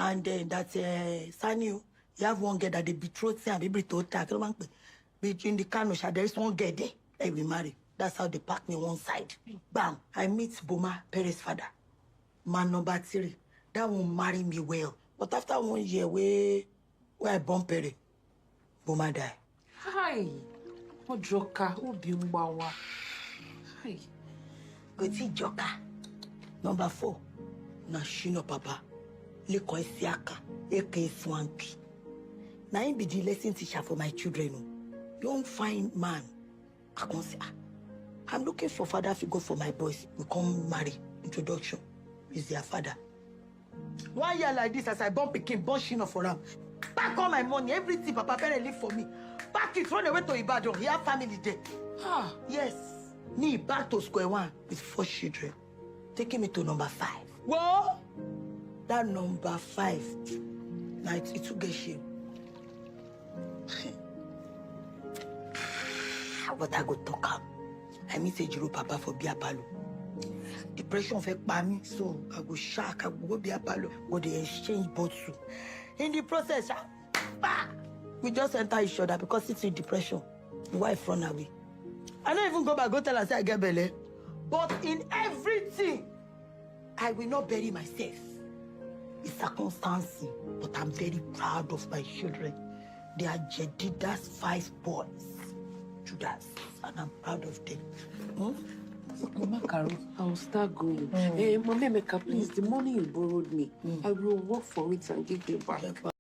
And then that's Sanio. You have one girl that they betrothed and baby to attack. Between the Kano, there is one girl there. They will marry. That's how they pack me one side. Bam! I meet Boma, Perez's father. Man number 3. That won't marry me well. But after 1 year, where I born Perez, Boma die. Hi. What joker? Who be Mbawa? Hi. Go see joker. Number 4. Na Shino Papa. Leko Isiaka. Eke Swampy. Now he be the lesson teacher for my children. Young fine man. I can say, I'm looking for father figure for my boys. We come marry. Introduction. He's their father. 1 year like this, as I born Pekin, born Shino for him. Pack all my money, everything Papa Pere leave for me. Pack it, run away to Ibadan. He have family there. Ah. Yes. Me back to square 1 with 4 children. Taking me to number 5. What? That number 5. Now it took a shame. What I go talk up. I meet a Jiro Papa for Biapalo. Depression affect me, so I go shock, I go Biapalo, go the exchange both. In the process, we just enter each other because it's in depression. The wife run away. I don't even go back, go tell her say I get belly. But in everything, I will not bury myself. It's circumstance, but I'm very proud of my children. They are Jedida's 5 boys. Judas, and I'm proud of them. Mama Caro, I will start going. Hey, Mama Emeka, please, the money you borrowed me, I will work for it and give you back.